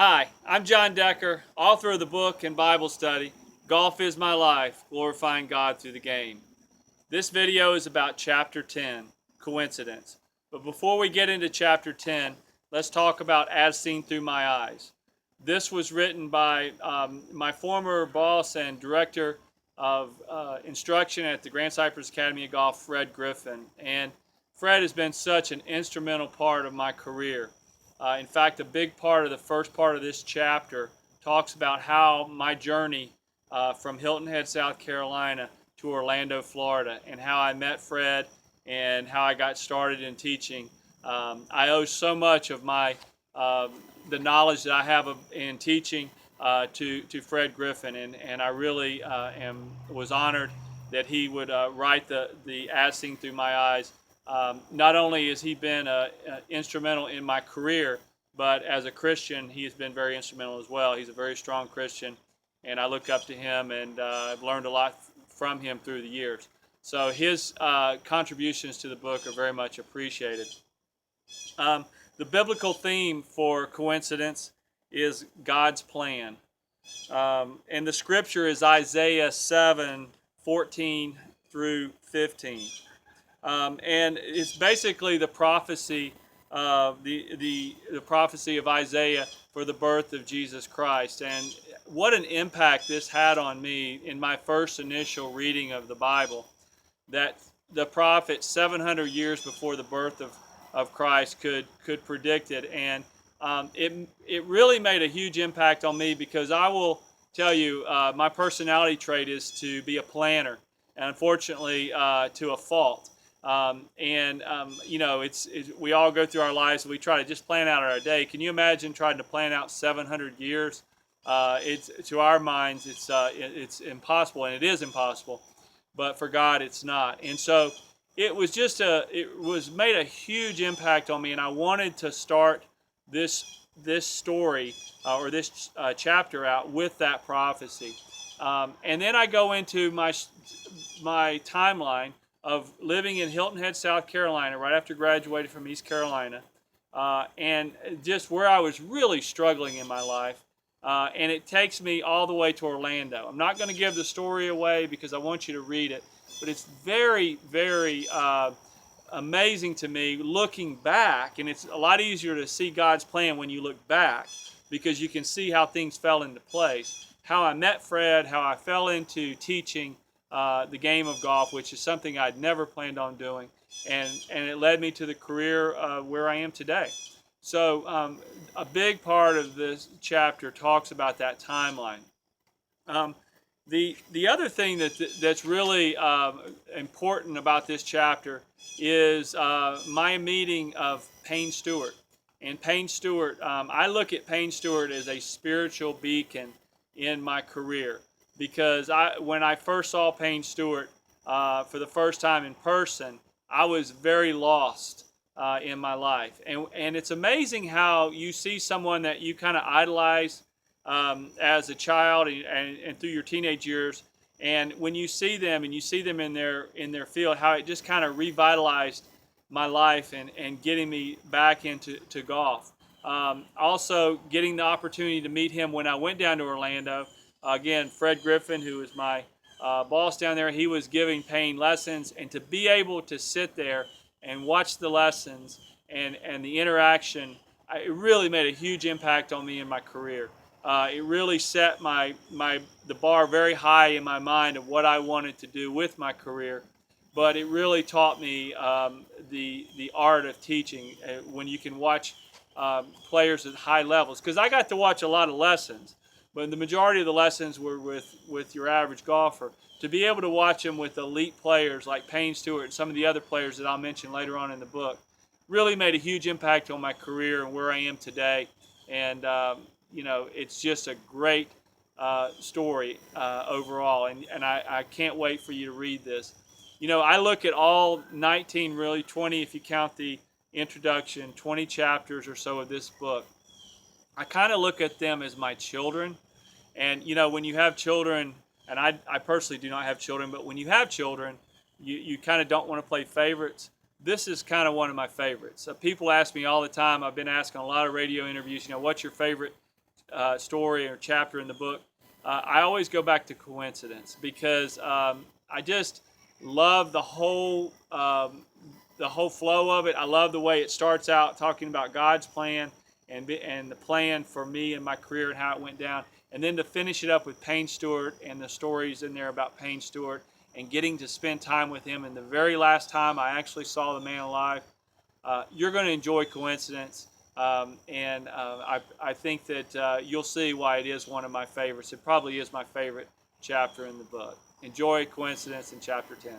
Hi, I'm John Decker, author of the book and Bible study, Golf is My Life, Glorifying God Through the Game. This video is about Chapter 10, Coincidence. But before we get into Chapter 10, let's talk about As Seen Through My Eyes. This was written by my former boss and director of instruction at the Grand Cypress Academy of Golf, Fred Griffin. And Fred has been such an instrumental part of my career. In fact, a big part of the first part of this chapter talks about how my journey from Hilton Head, South Carolina to Orlando, Florida, and how I met Fred and how I got started in teaching. I owe so much of my the knowledge that I have in teaching to Fred Griffin, and I really was honored that he would write the As Seen Through My Eyes. Not only has he been instrumental in my career, but as a Christian, he has been very instrumental as well. He's a very strong Christian, and I look up to him, and I've learned a lot from him through the years. So his contributions to the book are very much appreciated. The biblical theme for coincidence is God's plan. And the scripture is Isaiah 7:14 through 15. And it's basically the prophecy, the prophecy of Isaiah for the birth of Jesus Christ. And what an impact this had on me in my first initial reading of the Bible, that the prophet 700 years before the birth of Christ could predict it. And it really made a huge impact on me, because I will tell you, my personality trait is to be a planner, and unfortunately to a fault. You know, we all go through our lives and we try to just plan out our day. Can you imagine trying to plan out 700 years? It's to our minds, it's impossible, and it is impossible. But for God, it's not. And so it was made a huge impact on me, and I wanted to start this story or this chapter out with that prophecy. And then I go into my timeline of living in Hilton Head, South Carolina, right after graduating from East Carolina, and just where I was really struggling in my life. And it takes me all the way to Orlando. I'm not going to give the story away because I want you to read it, but it's very, very amazing to me looking back, and it's a lot easier to see God's plan when you look back, because you can see how things fell into place, how I met Fred, how I fell into teaching the game of golf, which is something I'd never planned on doing, and it led me to the career where I am today. So a big part of this chapter talks about that timeline. The other thing that's really important about this chapter is my meeting of Payne Stewart. And Payne Stewart, I look at Payne Stewart as a spiritual beacon in my career, because when I first saw Payne Stewart for the first time in person, I was very lost in my life. And it's amazing how you see someone that you kind of idolize as a child and through your teenage years, and when you see them and you see them in their field, how it just kind of revitalized my life and getting me back into golf. Also getting the opportunity to meet him when I went down to Orlando. Again, Fred Griffin, who is my boss down there, he was giving Payne lessons, and to be able to sit there and watch the lessons and the interaction, it really made a huge impact on me in my career. It really set the bar very high in my mind of what I wanted to do with my career, but it really taught me the art of teaching when you can watch players at high levels, because I got to watch a lot of lessons, but the majority of the lessons were with your average golfer. To be able to watch them with elite players like Payne Stewart and some of the other players that I'll mention later on in the book really made a huge impact on my career and where I am today. And you know, it's just a great story overall, and I can't wait for you to read this. You know, I look at all 19, really 20 if you count the introduction, 20 chapters or so of this book. I kind of look at them as my children. And you know, when you have children, and I personally do not have children, but when you have children, you kind of don't want to play favorites. This is kind of one of my favorites. People ask me all the time, I've been asking a lot of radio interviews, you know, what's your favorite story or chapter in the book, I always go back to coincidence because I just love the whole flow of it. I love the way it starts out talking about God's plan and the plan for me and my career and how it went down. And then to finish it up with Payne Stewart and the stories in there about Payne Stewart and getting to spend time with him. And the very last time I actually saw the man alive, you're going to enjoy Coincidence. I think that you'll see why it is one of my favorites. It probably is my favorite chapter in the book. Enjoy Coincidence in chapter 10.